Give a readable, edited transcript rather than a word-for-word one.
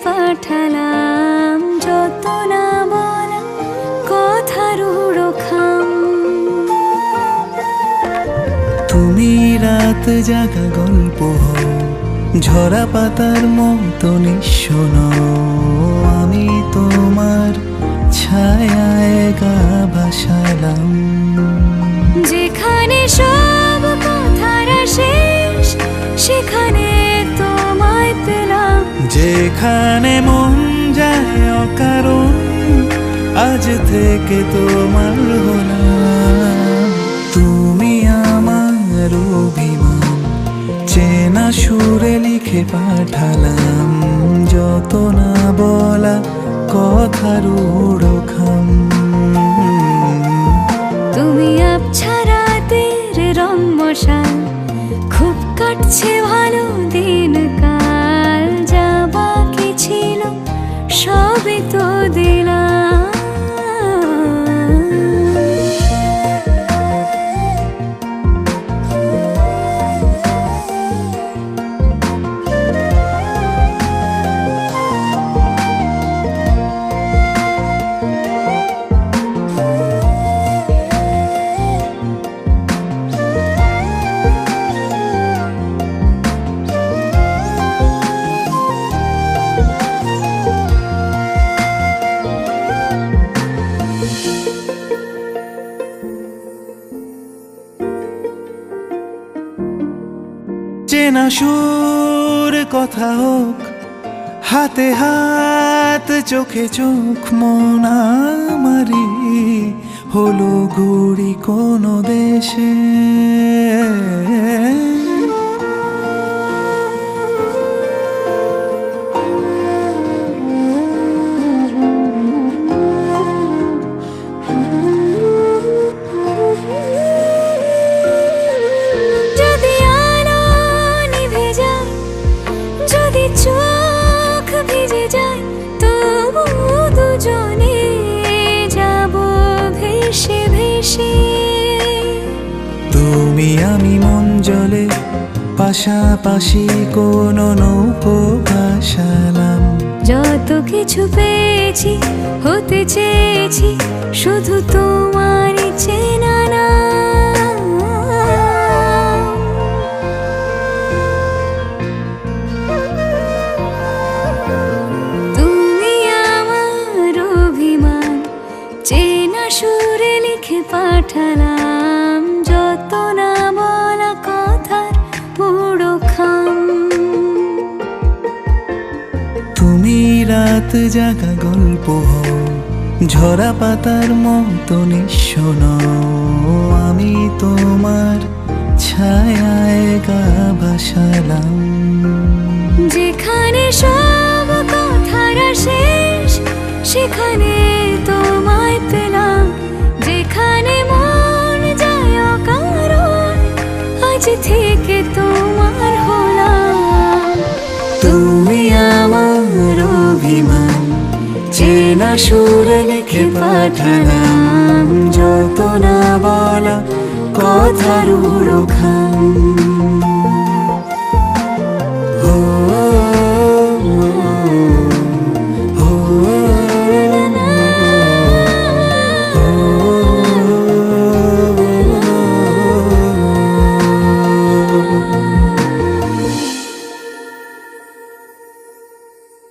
পাঠালাম যত না বলা কথার উড়োখাম। তুমি রাত জাগা গল্প হও, ঝরা পাতার মতো নিঃস্বন, আমি তোমার ছায়ায় গা ভাসালাম। যেখানে সব কথারা শেষ সেখানে তোমায় পেলাম। যেখানে মন যায় অকারণ, আজ থেকে তোমার হলাম। তুমি আমার অভিমান, চেনা সুরে লিখে পাঠালাম যত না বলা কথার উড়োখাম। তুমি আবছা রাতের রং মশাল, খুব কাটছে ভালো দিন কাল। যা বাকি ছিল সবই তো দিলাম। চেনা সুর কথা হোক, হাতে হাত চোখে চোখ, মন আমারি হলো ঘুরি কোনো দেশে। যদি আলো নিভে যায়, যদি চোখ ভিজে যায়, তবু দুজনে যাব ভেসে ভেসে। তুমি আমি মন জলে পাশাপাশি কোনো নৌকো ভাসালাম। যত কিছু পেয়েছি হতে চেয়েছি শুধু তোমারই চেনা নাম। তুমি আমার অভিমান, চেনা সুরে লিখে পাঠালাম যত না বলা কথার উড়োখাম। তুমি রাত জাগা গল্প হও, ঝরা পাতার মতো নিঃস্বন, আমি তোমার ছায়ায় গা ভাসালাম। যেখানে সব কথারা শেষ সেখানে তোমায় পেলাম। যেখানে মন যায় অকারণ, আজ থেকে তোমার হলাম। তুমি আমার অভিমান, চেনা সুরে লিখে পাঠালাম যত না বলা কথার উড়োখাম।